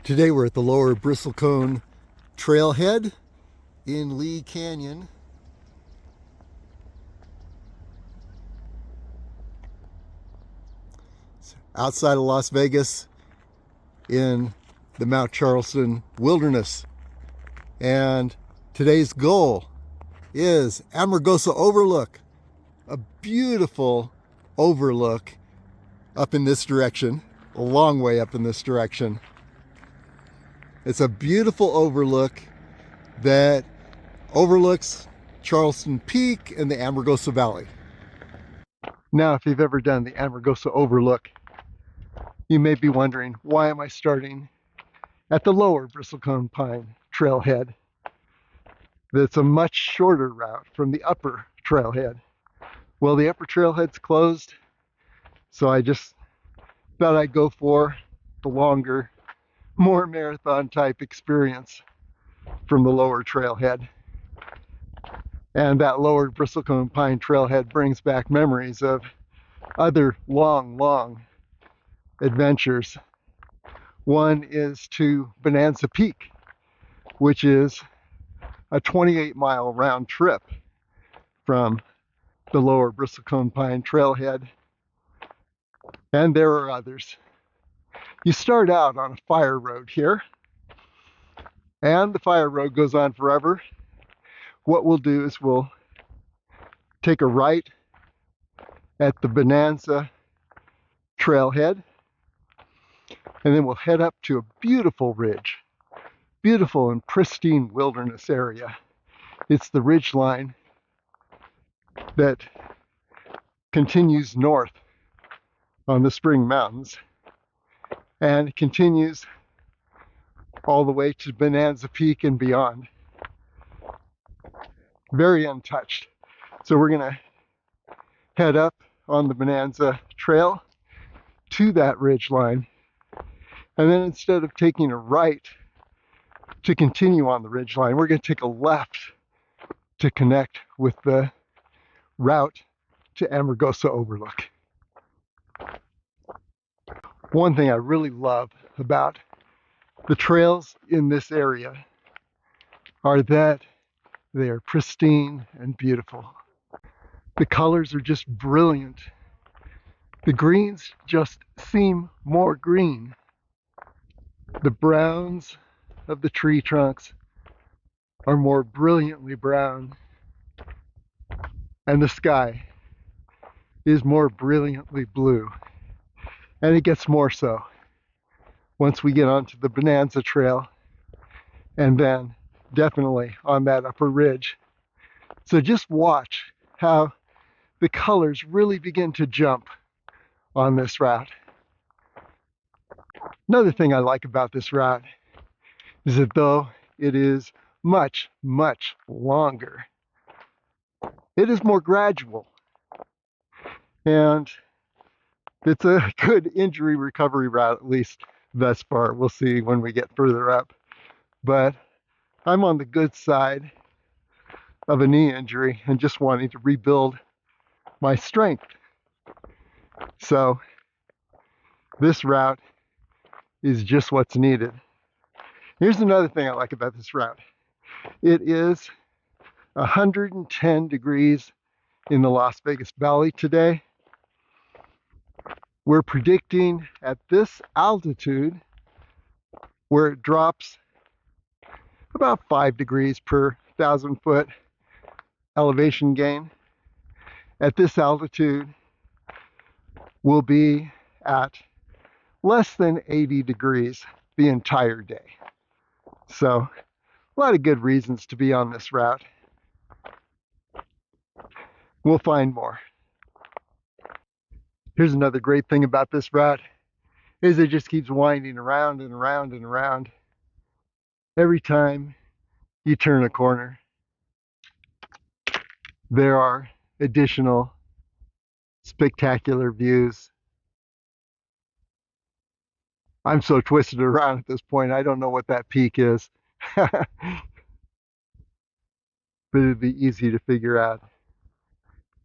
Today we're at the Lower Bristlecone Trailhead in Lee Canyon. It's outside of Las Vegas in the Mount Charleston wilderness. And today's goal is Amargosa Overlook, a beautiful overlook up in this direction, a long way up in this direction. It's a beautiful overlook that overlooks Charleston Peak and the Amargosa Valley. Now, if you've ever done the Amargosa Overlook, you may be wondering, why am I starting at the Lower Bristlecone Pine Trailhead? That's a much shorter route from the upper trailhead. Well, the upper trailhead's closed, so I just thought I'd go for the longer, more marathon type experience from the lower trailhead. And that Lower Bristlecone Pine Trailhead brings back memories of other long adventures. One is to Bonanza Peak, which is a 28-mile round trip from the Lower Bristlecone Pine Trailhead. And there are others. You start out on a fire road here, and the fire road goes on forever. What we'll do is we'll take a right at the Bonanza Trailhead, and then we'll head up to a beautiful ridge, beautiful and pristine wilderness area. It's the ridgeline that continues north on the Spring Mountains and continues all the way to Bonanza Peak and beyond. Very untouched. So we're gonna head up on the Bonanza Trail to that ridgeline, and then instead of taking a right to continue on the ridgeline, we're gonna take a left to connect with the route to Amargosa Overlook. One thing I really love about the trails in this area are that they are pristine and beautiful. The colors are just brilliant. The greens just seem more green. The browns of the tree trunks are more brilliantly brown. And the sky is more brilliantly blue. And it gets more so once we get onto the Bonanza Trail, and then definitely on that upper ridge. So just watch how the colors really begin to jump on this route. Another thing I like about this route is that though it is much longer, it is more gradual. And it's a good injury recovery route, at least thus far. We'll see when we get further up. But I'm on the good side of a knee injury and just wanting to rebuild my strength. So this route is just what's needed. Here's another thing I like about this route. It is 110 degrees in the Las Vegas Valley today. We're predicting at this altitude, where it drops about 5 degrees per 1,000-foot elevation gain. At this altitude, we'll be at less than 80 degrees the entire day. So, a lot of good reasons to be on this route. We'll find more. Here's another great thing about this route, is it just keeps winding around and around and around. Every time you turn a corner, there are additional spectacular views. I'm so twisted around at this point, I don't know what that peak is. But it'd be easy to figure out.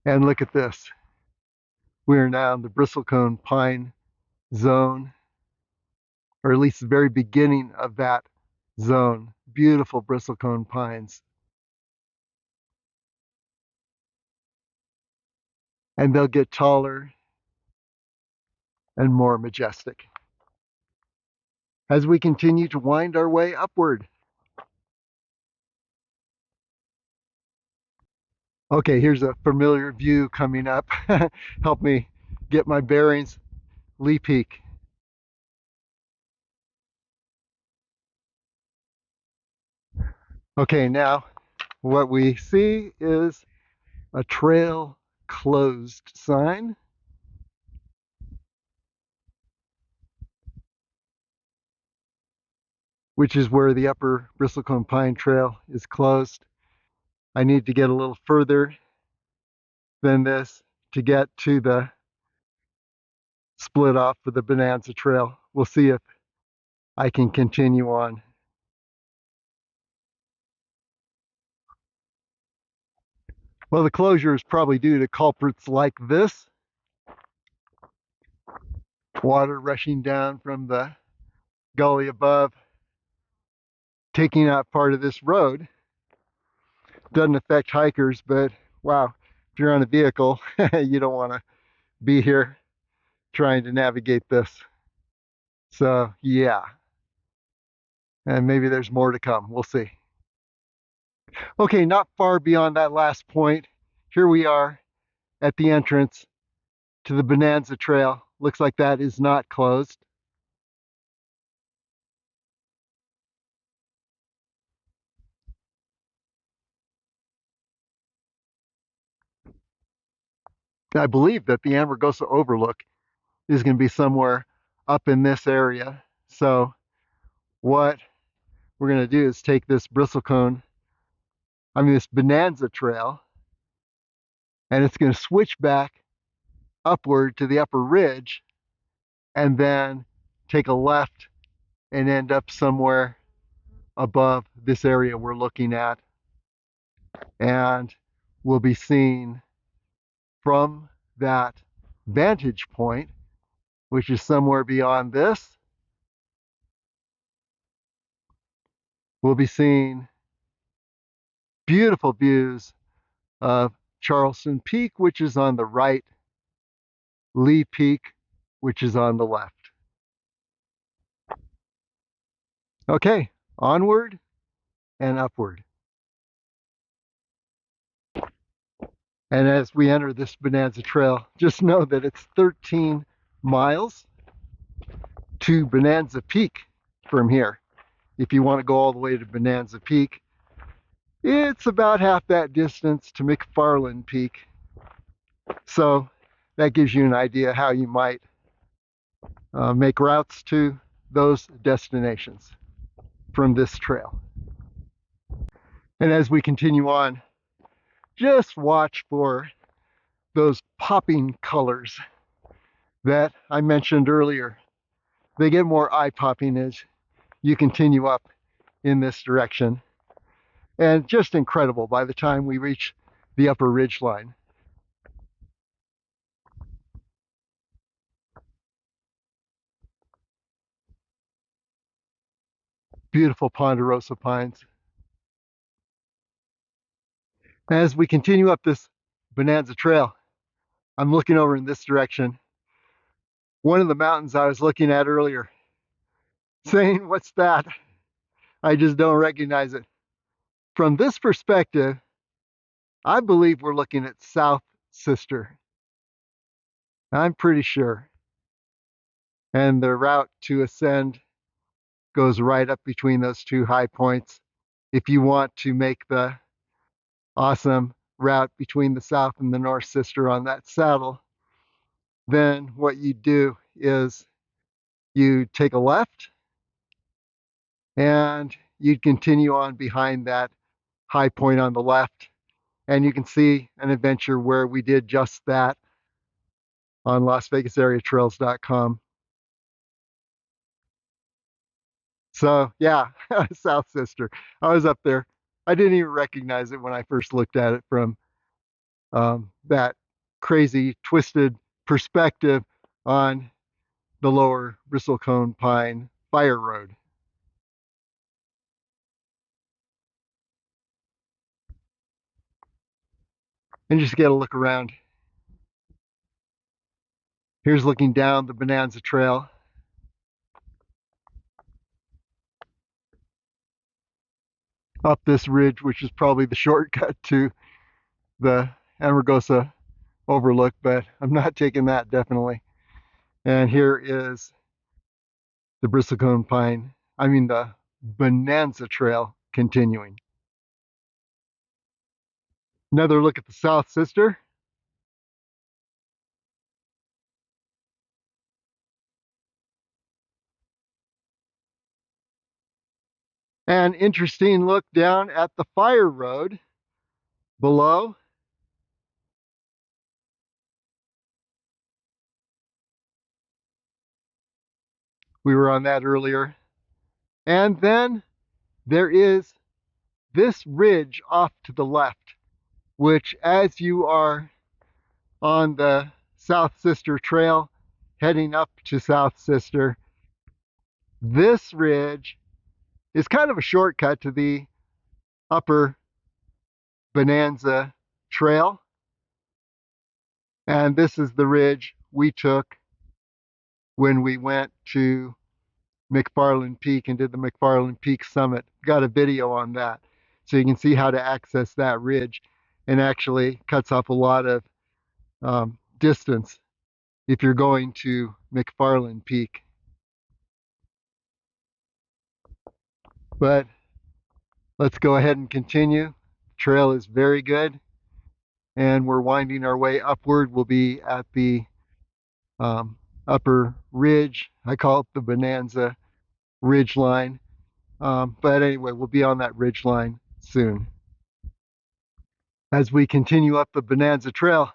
And look at this. We are now in the Bristlecone Pine Zone. or at least the very beginning of that zone. Beautiful bristlecone pines. And they'll get taller and more majestic as we continue to wind our way upward. Okay, here's a familiar view coming up. Help me get my bearings. Lee Peak. Okay, now what we see is a trail closed sign. Which is where the upper Bristlecone Pine Trail is closed. I need to get a little further than this to get to the split off for the Bonanza Trail. We'll see if I can continue on. Well, the closure is probably due to culprits like this. Water rushing down from the gully above, taking out part of this road. Doesn't affect hikers, but wow, if you're on a vehicle, you don't want to be here trying to navigate this. So yeah, and maybe there's more to come. We'll see. Okay, not far beyond that last point, here we are at the entrance to the Bonanza Trail. Looks like that is not closed. I believe that the Amargosa Overlook is going to be somewhere up in this area. So what we're going to do is take this this Bonanza Trail, and it's going to switch back upward to the upper ridge and then take a left and end up somewhere above this area we're looking at. And we'll be seeing from that vantage point, which is somewhere beyond this, we'll be seeing beautiful views of Charleston Peak, which is on the right, Lee Peak, which is on the left. Okay, onward and upward. And as we enter this Bonanza Trail, just know that it's 13 miles to Bonanza Peak from here. If you want to go all the way to Bonanza Peak, it's about half that distance to McFarland Peak. So that gives you an idea how you might make routes to those destinations from this trail. And as we continue on, just watch for those popping colors that I mentioned earlier. They get more eye-popping as you continue up in this direction. And just incredible by the time we reach the upper ridge line. Beautiful ponderosa pines. As we continue up this Bonanza Trail, I'm looking over in this direction. One of the mountains I was looking at earlier, saying, "What's that?" I just don't recognize it. From this perspective, I believe we're looking at South Sister. I'm pretty sure. And the route to ascend goes right up between those two high points. If you want to make the awesome route between the South and the North Sister on that saddle, then what you do is you take a left and you'd continue on behind that high point on the left, and you can see an adventure where we did just that on LasVegasAreaTrails.com. So yeah, South Sister. I was up there. I didn't even recognize it when I first looked at it from that crazy twisted perspective on the Lower Bristlecone Pine fire road. And just get a look around. Here's looking down the Bonanza Trail. Up this ridge, which is probably the shortcut to the Amargosa Overlook, but I'm not taking that, definitely. And here is the the Bonanza Trail continuing. Another look at the South Sister. An interesting look down at the fire road below. We were on that earlier. And then there is this ridge off to the left, which as you are on the South Sister Trail heading up to South Sister, this ridge is kind of a shortcut to the upper Bonanza Trail. And this is the ridge we took when we went to McFarland Peak and did the McFarland Peak Summit. Got a video on that. So you can see how to access that ridge, and actually cuts off a lot of distance if you're going to McFarland Peak. But let's go ahead and continue. The trail is very good, and we're winding our way upward. We'll be at the upper ridge. I call it the Bonanza ridge line. But anyway, we'll be on that ridge line soon. As we continue up the Bonanza Trail,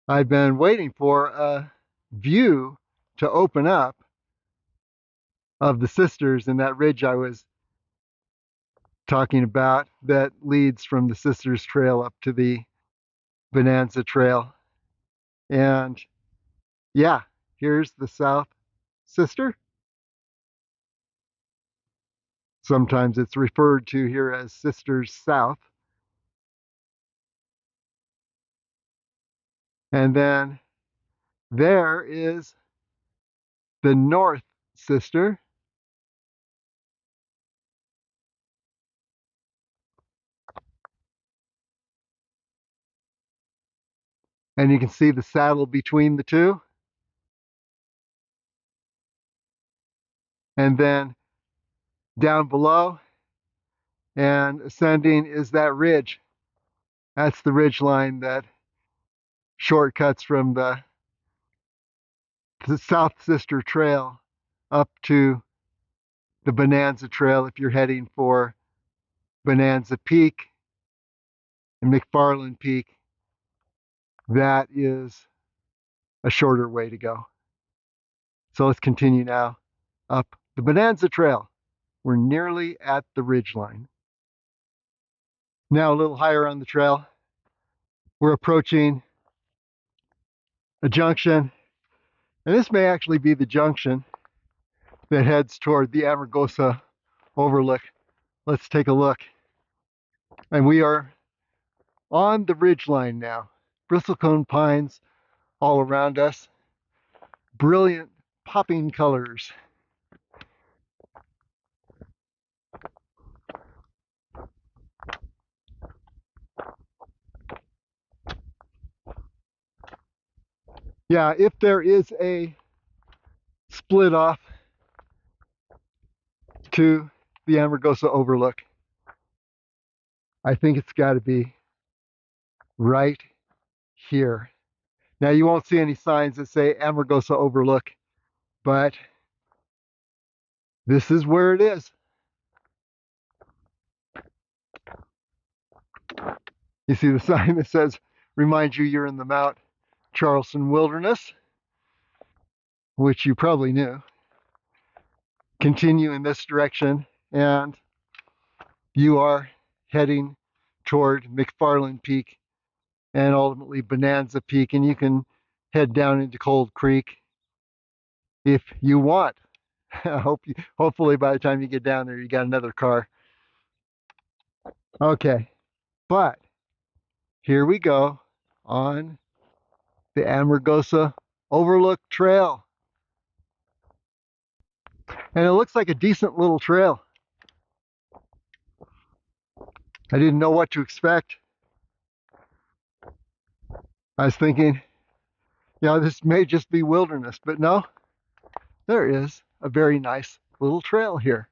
I've been waiting for a view to open up of the Sisters and that ridge I was talking about that leads from the Sisters Trail up to the Bonanza Trail. And yeah, here's the South Sister. Sometimes it's referred to here as Sisters South. And then there is the North Sister. And you can see the saddle between the two. And then down below and ascending is that ridge. That's the ridge line that shortcuts from the South Sister Trail up to the Bonanza Trail if you're heading for Bonanza Peak and McFarland Peak. That is a shorter way to go. So let's continue now up the Bonanza Trail. We're nearly at the ridge line. Now a little higher on the trail, we're approaching a junction, and this may actually be the junction that heads toward the Amargosa Overlook. Let's take a look. And we are on the ridge line now. Bristlecone pines all around us. Brilliant popping colors. Yeah, if there is a split off to the Amargosa Overlook, I think it's got to be right here. Now you won't see any signs that say Amargosa Overlook, but this is where it is. You see the sign that says, remind you you're in the Mount Charleston Wilderness, which you probably knew. Continue in this direction and you are heading toward McFarland Peak and ultimately Bonanza Peak, and you can head down into Cold Creek if you want. Hopefully by the time you get down there, you got another car. Okay, but here we go on the Amargosa Overlook Trail. And it looks like a decent little trail. I didn't know what to expect. I was thinking, this may just be wilderness, but no, there is a very nice little trail here.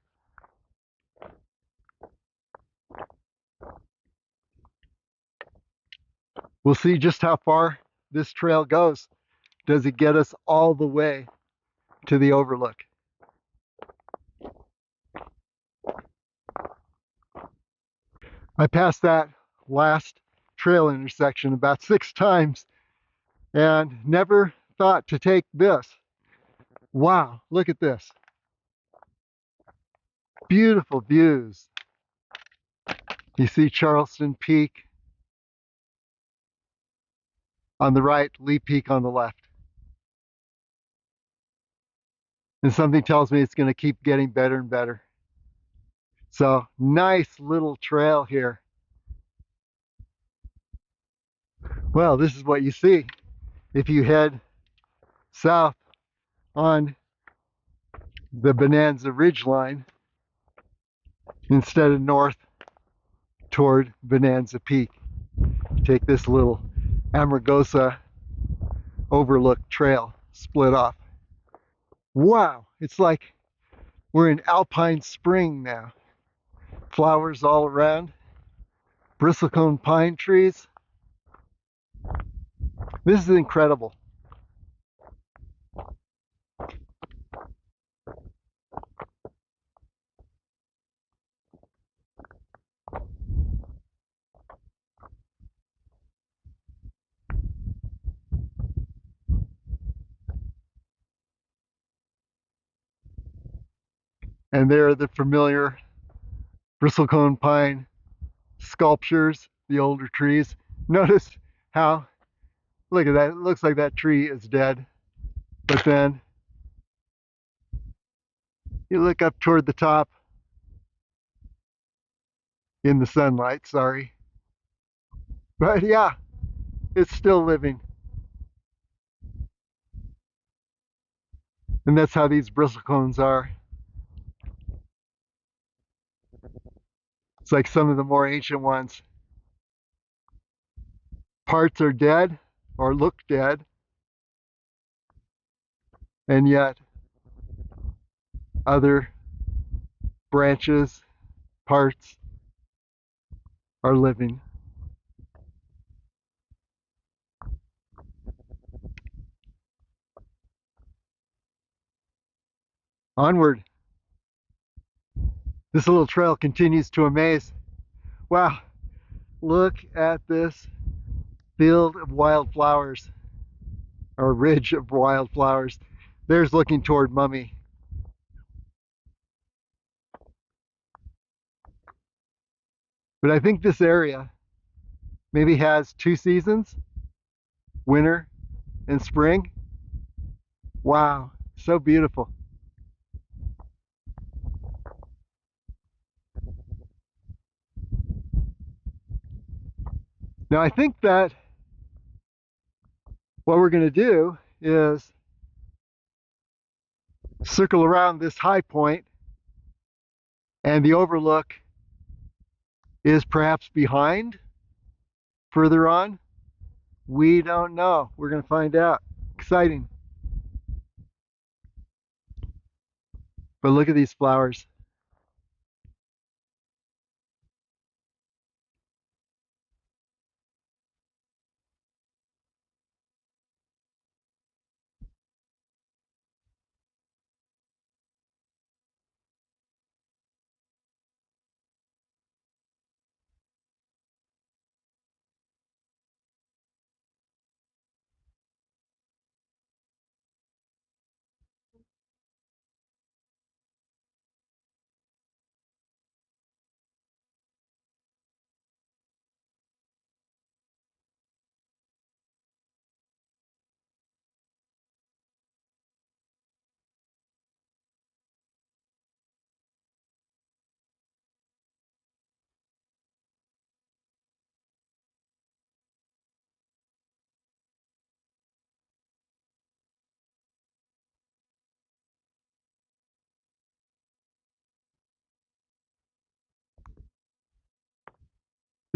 We'll see just how far this trail goes. Does it get us all the way to the overlook? I passed that last trail intersection about 6 times and never thought to take this. Wow, look at this. Beautiful views. You see Charleston Peak on the right, Lee Peak on the left. And something tells me it's going to keep getting better and better. So nice little trail here. Well, this is what you see if you head south on the Bonanza Ridgeline instead of north toward Bonanza Peak. Take this little Amargosa Overlook trail split off. Wow, it's like we're in alpine spring now. Flowers all around, bristlecone pine trees. This is incredible. And there are the familiar bristlecone pine sculptures, the older trees. Notice how, look at that, it looks like that tree is dead. But then you look up toward the top in the sunlight, sorry. But yeah, it's still living. And that's how these bristlecones are. It's like some of the more ancient ones. Parts are dead or look dead, and yet other branches, parts are living. Onward. This little trail continues to amaze. Wow, look at this field of wildflowers, or ridge of wildflowers. There's looking toward Mummy. But I think this area maybe has 2 seasons, winter and spring. Wow, so beautiful. Now I think that what we're going to do is circle around this high point, and the overlook is perhaps behind further on. We don't know. We're going to find out. Exciting. But look at these flowers.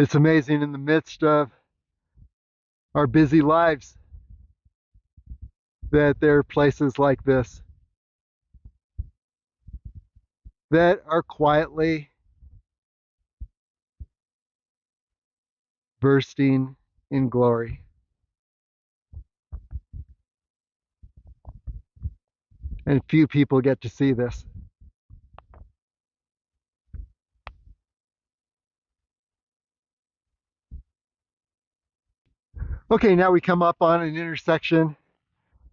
It's amazing in the midst of our busy lives that there are places like this that are quietly bursting in glory. And few people get to see this. Okay, now we come up on an intersection,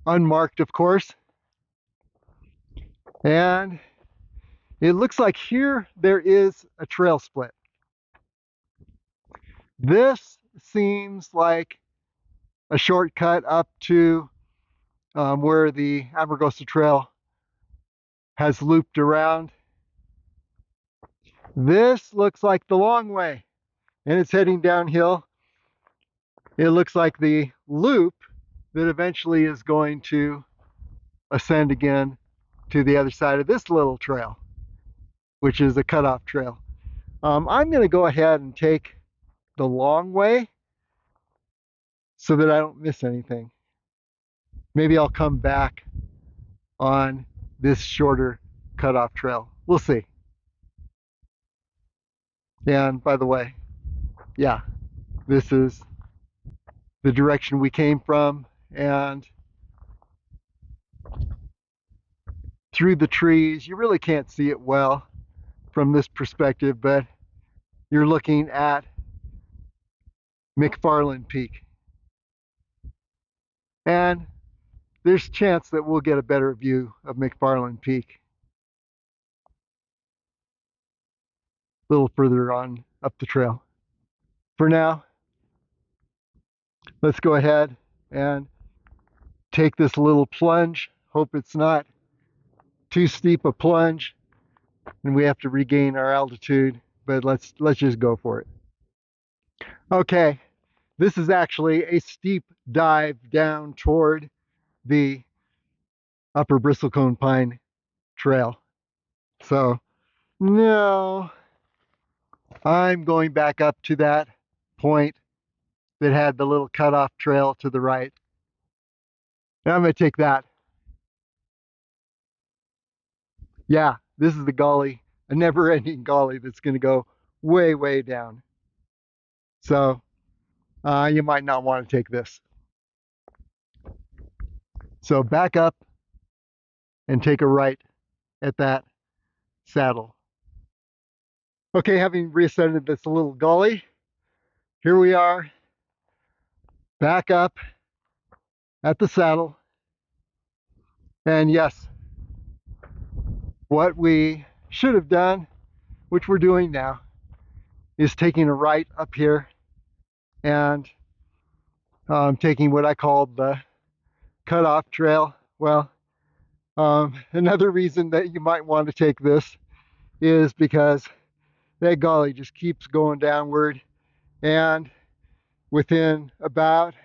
unmarked of course, and it looks like here there is a trail split. This seems like a shortcut up to where the Amargosa Trail has looped around. This looks like the long way, and it's heading downhill. It looks like the loop that eventually is going to ascend again to the other side of this little trail, which is a cutoff trail. I'm going to go ahead and take the long way so that I don't miss anything. Maybe I'll come back on this shorter cutoff trail. We'll see. And by the way, yeah, this is the direction we came from, and through the trees, you really can't see it well from this perspective, but you're looking at McFarland Peak. And there's a chance that we'll get a better view of McFarland Peak a little further on up the trail. For now, let's go ahead and take this little plunge. Hope it's not too steep a plunge and we have to regain our altitude, but let's just go for it. Okay, this is actually a steep dive down toward the Upper Bristlecone Pine Trail. So no, I'm going back up to that point that had the little cutoff trail to the right. Now I'm going to take that. Yeah, this is the gully, a never-ending gully that's going to go way, way down. So you might not want to take this. So back up and take a right at that saddle. Okay, having reascended this little gully, here we are, back up at the saddle. And yes, what we should have done, which we're doing now, is taking a right up here and taking what I call the cutoff trail. Well, another reason that you might want to take this is because that gully just keeps going downward, and within about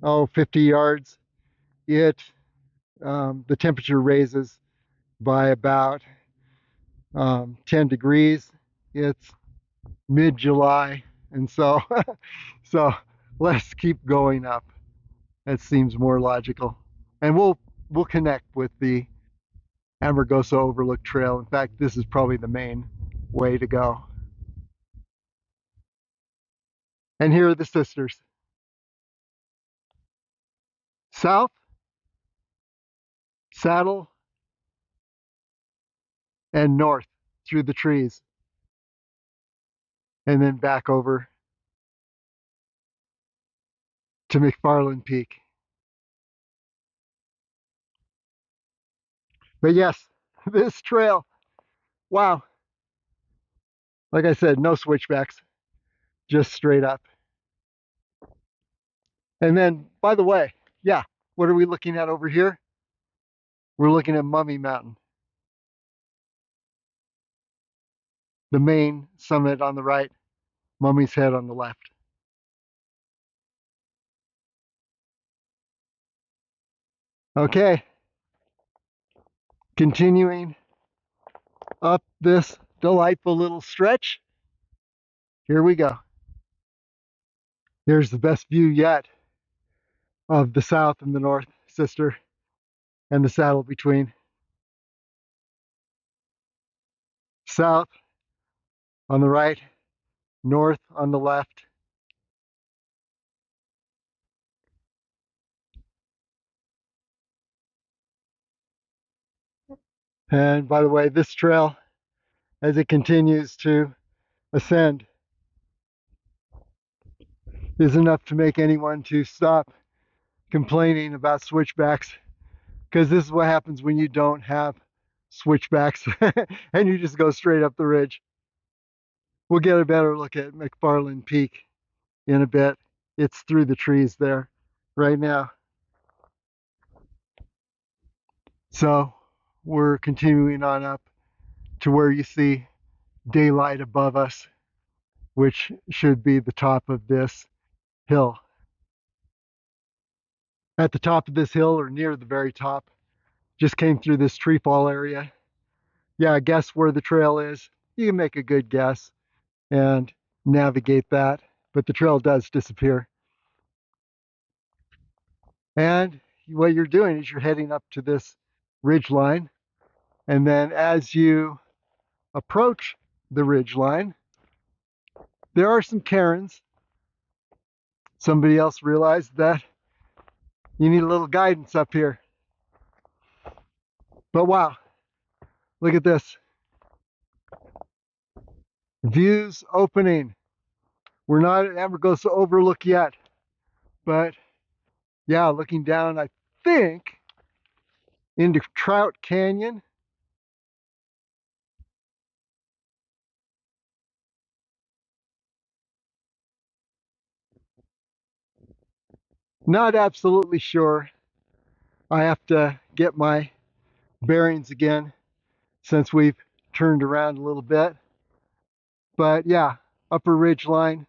50 yards, the temperature raises by about 10 degrees. It's mid-July, and so so let's keep going up. That seems more logical, and we'll connect with the Amargosa Overlook Trail. In fact, this is probably the main way to go. And here are the sisters. South, saddle, and north through the trees, and then back over to McFarland Peak. But yes, this trail, wow. Like I said, no switchbacks, just straight up. And then, by the way, yeah, what are we looking at over here? We're looking at Mummy Mountain, the main summit on the right, Mummy's Head on the left. Okay, continuing up this delightful little stretch. Here we go. Here's the best view yet of the south and the north sister and the saddle between. South on the right, north on the left. And by the way, this trail, as it continues to ascend, is enough to make anyone to stop complaining about switchbacks, because this is what happens when you don't have switchbacks and you just go straight up the ridge. We'll get a better look at McFarland Peak in a bit. It's through the trees there right now. So we're continuing on up to where you see daylight above us, which should be the top of this hill. At the top of this hill, or near the very top, just came through this tree fall area. Yeah, guess where the trail is. You can make a good guess and navigate that, but the trail does disappear. And what you're doing is you're heading up to this ridge line, and then as you approach the ridge line, there are some cairns. Somebody else realized that you need a little guidance up here. But wow, look at this. Views opening. We're not at Amargosa Overlook yet, but yeah, looking down, I think, into Trout Canyon. Not absolutely sure. I have to get my bearings again since we've turned around a little bit. But yeah, upper ridge line.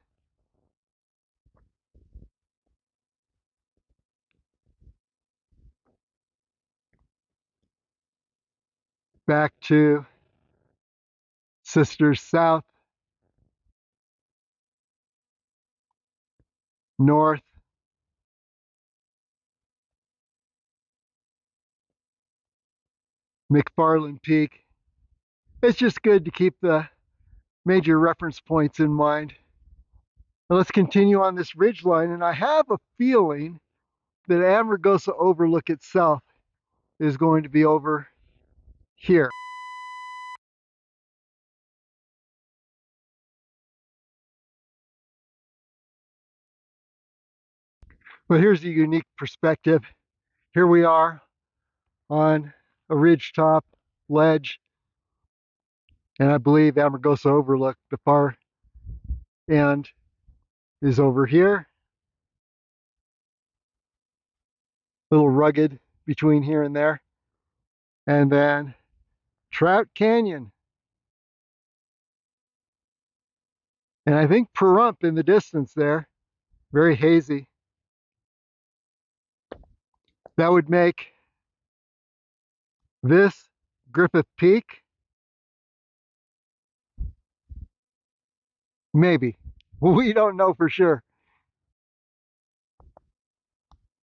Back to Sisters South, north, McFarland Peak. It's just good to keep the major reference points in mind. Now let's continue on this ridge line, and I have a feeling that Amargosa Overlook itself is going to be over here. But here's a unique perspective. Here we are on a ridge top ledge, and I believe Amargosa Overlook, the far end, is over here. A little rugged between here and there. And then Trout Canyon. And I think Pahrump in the distance there, very hazy. That would make this Griffith Peak. Maybe. We don't know for sure.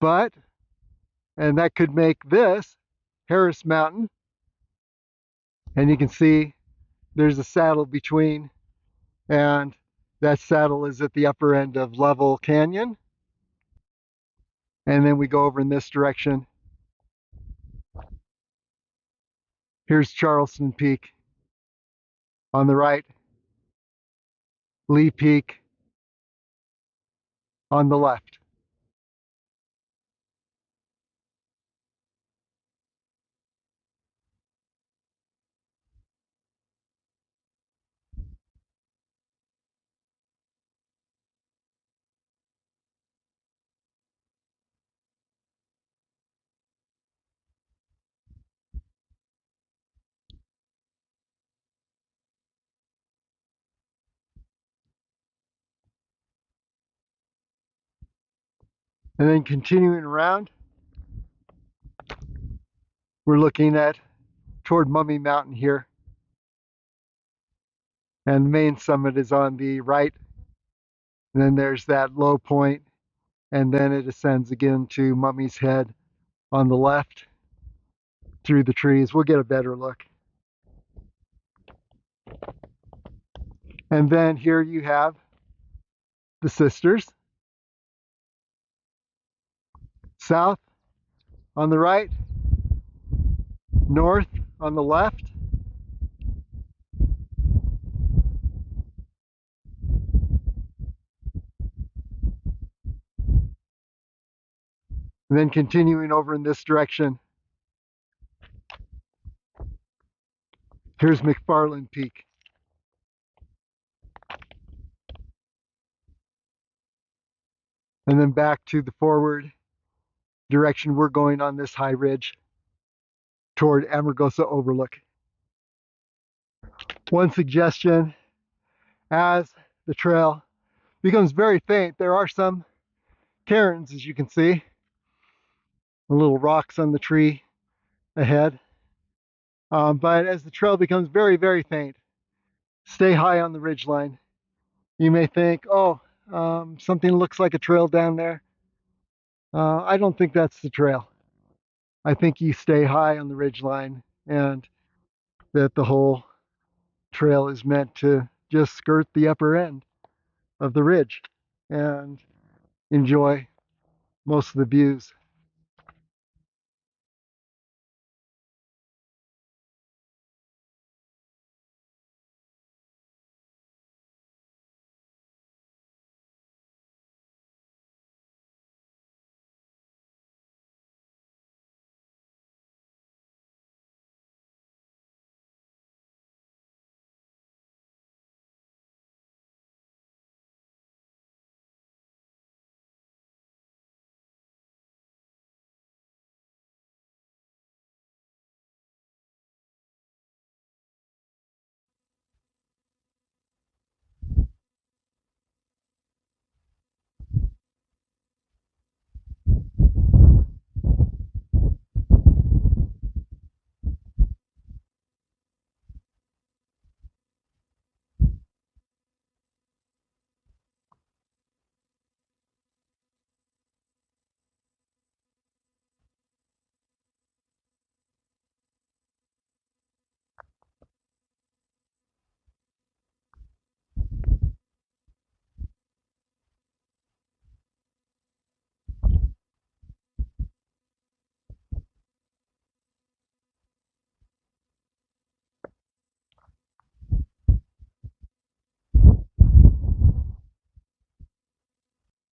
But, and that could make this Harris Mountain. And you can see there's a saddle between, and that saddle is at the upper end of Level Canyon. And then we go over in this direction. Here's Charleston Peak on the right, Lee Peak on the left. And then continuing around, we're looking at toward Mummy Mountain here. And the main summit is on the right. And then there's that low point, and then it ascends again to Mummy's Head on the left through the trees. We'll get a better look. And then here you have the sisters. South on the right, north on the left. And then continuing over in this direction, here's McFarland Peak. And then back to the forward direction we're going on this high ridge toward Amargosa Overlook. One suggestion, as the trail becomes very faint, there are some cairns, as you can see, the little rocks on the tree ahead. But as the trail becomes very, very faint, stay high on the ridgeline. You may think, oh, something looks like a trail down there. I don't think that's the trail. I think you stay high on the ridgeline, and that the whole trail is meant to just skirt the upper end of the ridge and enjoy most of the views.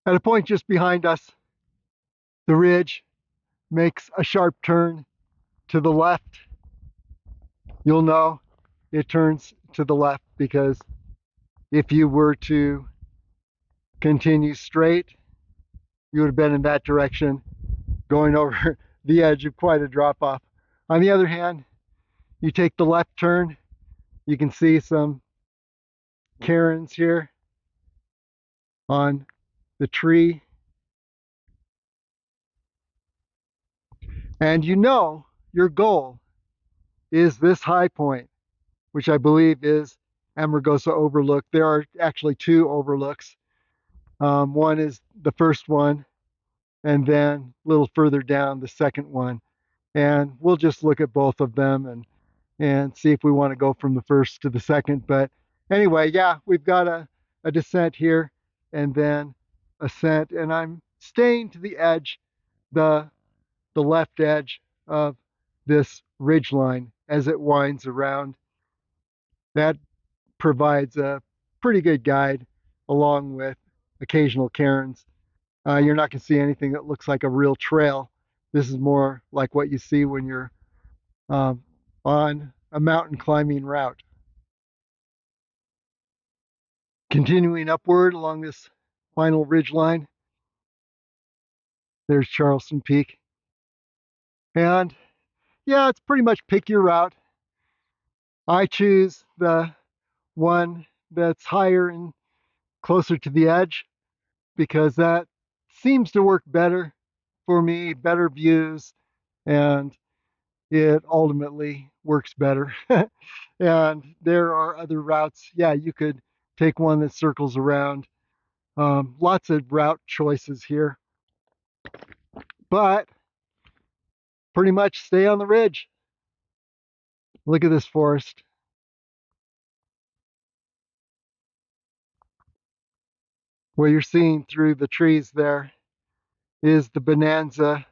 At a point just behind us, the ridge makes a sharp turn to the left. You'll know it turns to the left because if you were to continue straight, you would have been in that direction, going over the edge of quite a drop off. On the other hand, you take the left turn, you can see some cairns here on the tree. And you know your goal is this high point, which I believe is Amargosa Overlook. There are actually two overlooks. One is the first one, and then a little further down, the second one. And we'll just look at both of them and see if we want to go from the first to the second. But anyway, yeah, we've got a descent here and then ascent, and I'm staying to the edge, the left edge of this ridge line as it winds around. That provides a pretty good guide along with occasional cairns. You're not going to see anything that looks like a real trail. This is more like what you see when you're on a mountain climbing route. Continuing upward along this final ridge line, there's Charleston Peak. And yeah, it's pretty much pick your route. I choose the one that's higher and closer to the edge because that seems to work better for me, better views, and it ultimately works better. And there are other routes. Yeah, you could take one that circles around Lots of route choices here, but pretty much stay on the ridge. Look at this forest. What you're seeing through the trees there is the Bonanza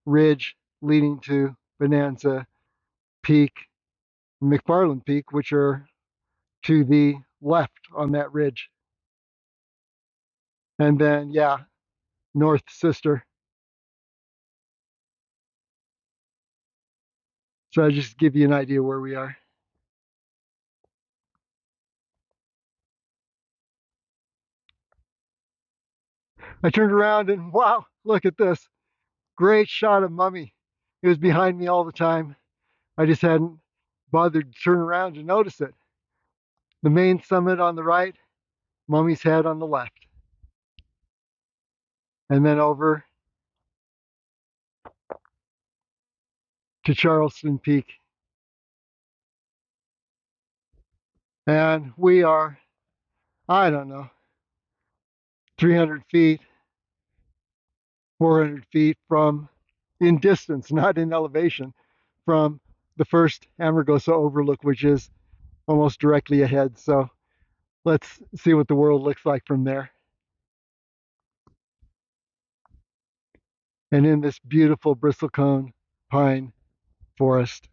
Ridge leading to Bonanza Peak, McFarland Peak, which are to the left on that ridge. And then, yeah, North Sister. So I just give you an idea where we are. I turned around and wow, look at this. Great shot of Mummy. It was behind me all the time. I just hadn't bothered to turn around to notice it. The main summit on the right, Mummy's head on the left. And then over to Charleston Peak. And we are, I don't know, 300 feet, 400 feet from, in distance, not in elevation, from the first Amargosa Overlook, which is almost directly ahead. So let's see what the world looks like from there. And in this beautiful Bristlecone Pine Forest.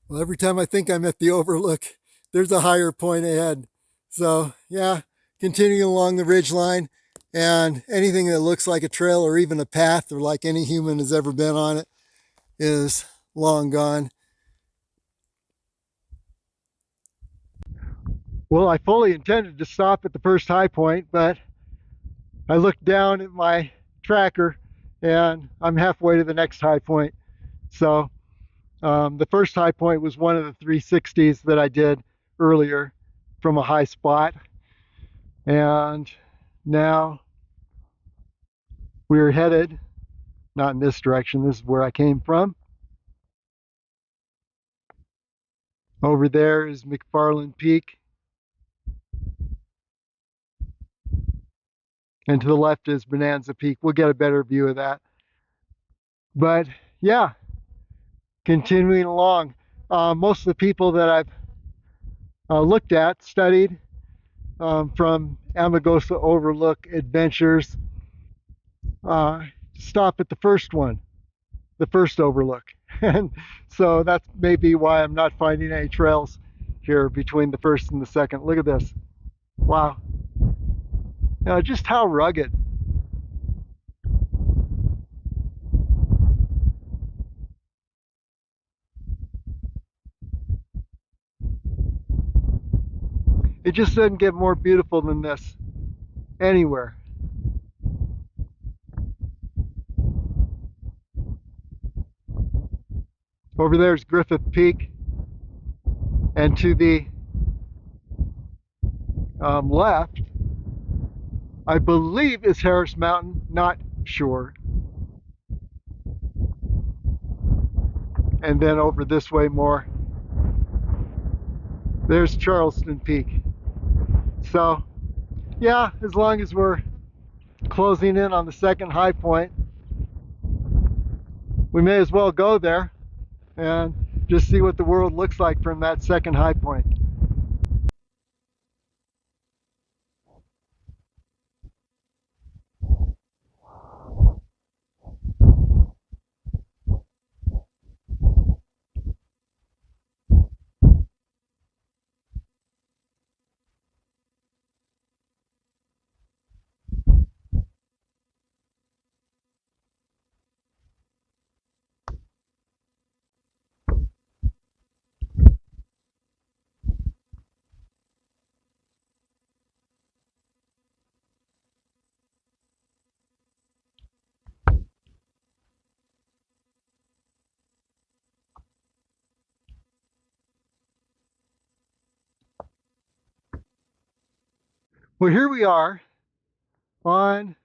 Well, every time I think I'm at the overlook, there's a higher point ahead. So yeah, continuing along the ridge line, and anything that looks like a trail or even a path or like any human has ever been on it is long gone. Well, I fully intended to stop at the first high point, but I looked down at my tracker and I'm halfway to the next high point. So the first high point was one of the 360s that I did earlier from a high spot. And now we're headed, not in this direction, this is where I came from. Over there is McFarland Peak. And to the left is Bonanza Peak. We'll get a better view of that. But yeah, continuing along. Most of the people that I've looked at, studied from Amargosa Overlook Adventures, stop at the first one, the first overlook. And so that's maybe why I'm not finding any trails here between the first and the second. Look at this. Wow. Just how rugged. It just doesn't get more beautiful than this anywhere. Over there's Griffith Peak, and to the left, I believe, is Harris Mountain. Not shore. And then over this way more, there's Charleston Peak. So yeah, as long as we're closing in on the second high point, we may as well go there and just see what the world looks like from that second high point. Well, here we are on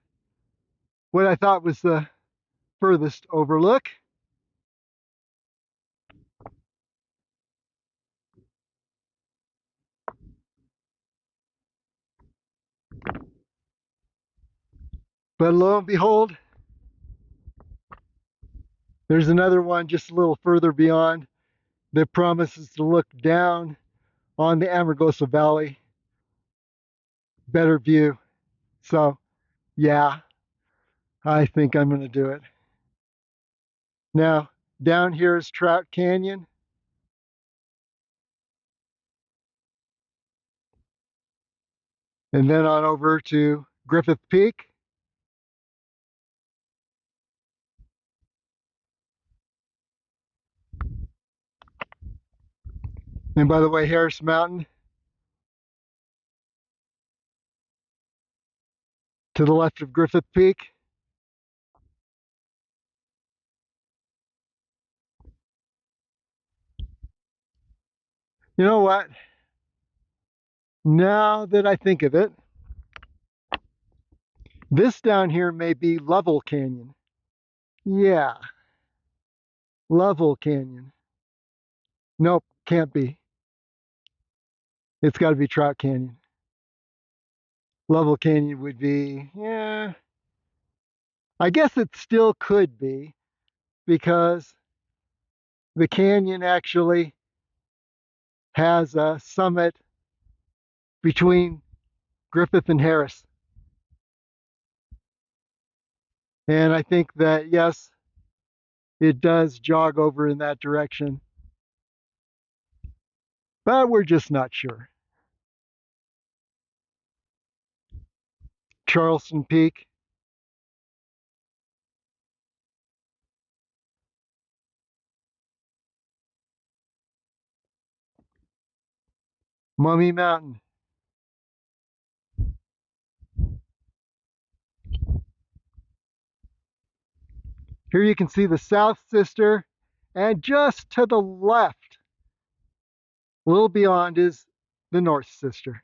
what I thought was the furthest overlook. But lo and behold, there's another one just a little further beyond that promises to look down on the Amargosa Valley. Better view. So yeah, I think I'm going to do it. Now, down here is Trout Canyon. And then on over to Griffith Peak. And by the way, Harris Mountain to the left of Griffith Peak. You know what? Now that I think of it, this down here may be Level Canyon. Yeah, Level Canyon. Nope, can't be. It's got to be Trout Canyon. Level Canyon would be, yeah, I guess it still could be because the canyon actually has a summit between Griffith and Harris. And I think that, yes, it does jog over in that direction. But we're just not sure. Charleston Peak. Mummy Mountain. Here you can see the South Sister, and just to the left, a little beyond, is the North Sister.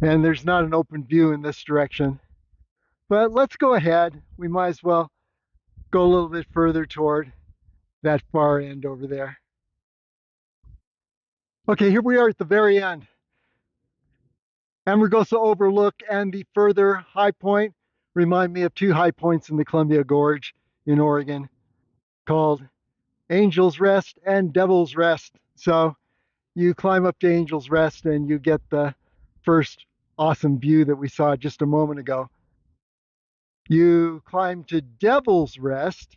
And there's not an open view in this direction. But let's go ahead. We might as well go a little bit further toward that far end over there. Okay, here we are at the very end. Amargosa Overlook and the further high point remind me of two high points in the Columbia Gorge in Oregon called Angel's Rest and Devil's Rest. So you climb up to Angel's Rest and you get the first awesome view that we saw just a moment ago. You climb to Devil's Rest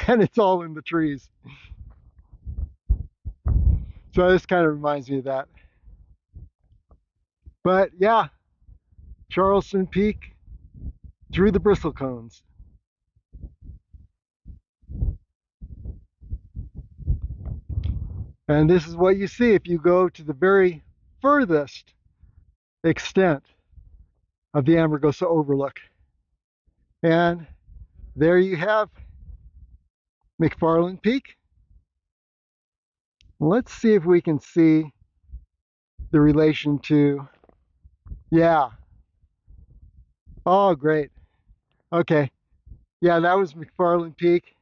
and it's all in the trees. So this kind of reminds me of that. But yeah, Charleston Peak through the bristlecones. And this is what you see if you go to the very furthest extent of the Amargosa Overlook. And there you have McFarland Peak. Let's see if we can see the relation to, yeah. Oh, great. Okay. Yeah, that was McFarland Peak.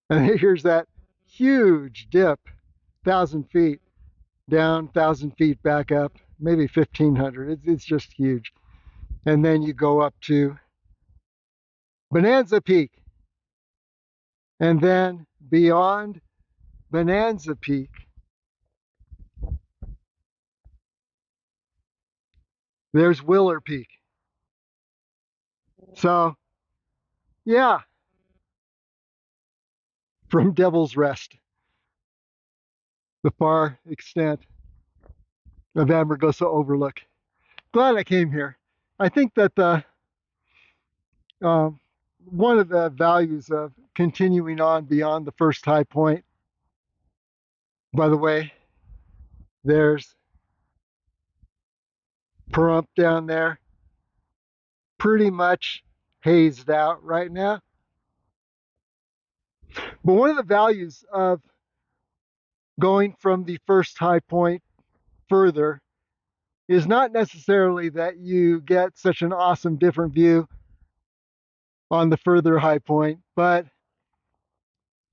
And here's that huge dip, 1,000 feet down, 1,000 feet back up, maybe 1,500. It's just huge. And then you go up to Bonanza Peak. And then beyond Bonanza Peak, there's Willer Peak. So, yeah, from Devil's Rest, the far extent of Amargosa Overlook. Glad I came here. I think that one of the values of continuing on beyond the first high point, by the way, there's Pahrump down there, pretty much hazed out right now. But one of the values of going from the first high point further is not necessarily that you get such an awesome different view on the further high point, but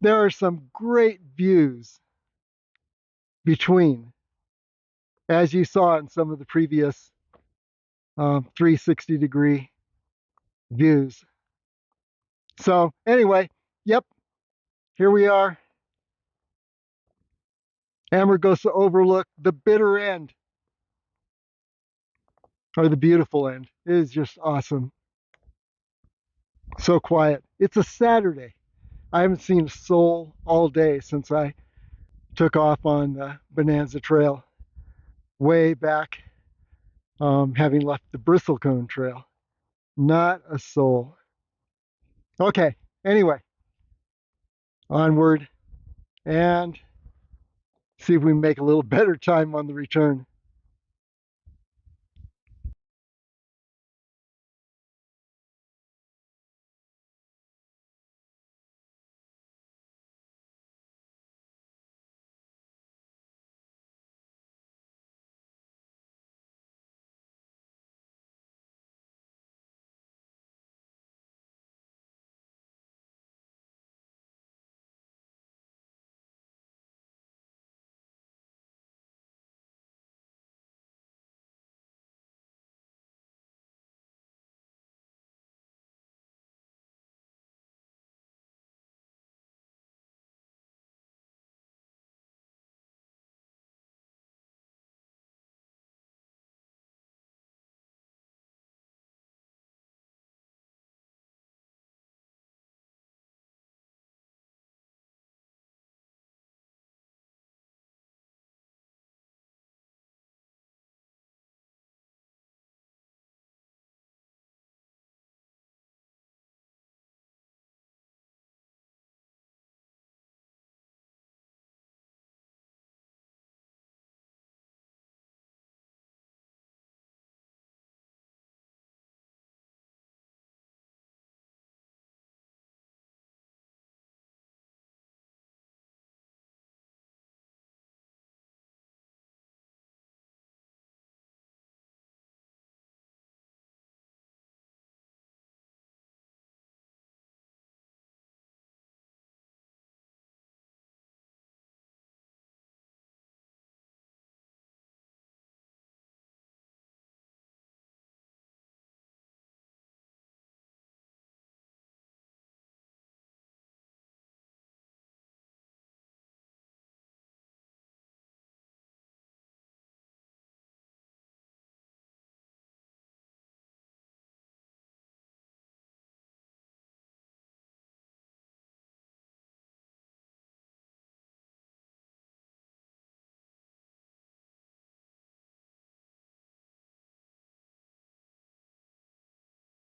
there are some great views between, as you saw in some of the previous 360-degree views. So anyway, yep, here we are. Amargosa Overlook, the bitter end, or the beautiful end. It is just awesome. So quiet. It's a Saturday. I haven't seen a soul all day since I took off on the Bonanza Trail way back, having left the Bristlecone Trail. Not a soul. Okay, anyway, onward and see if we can make a little better time on the return.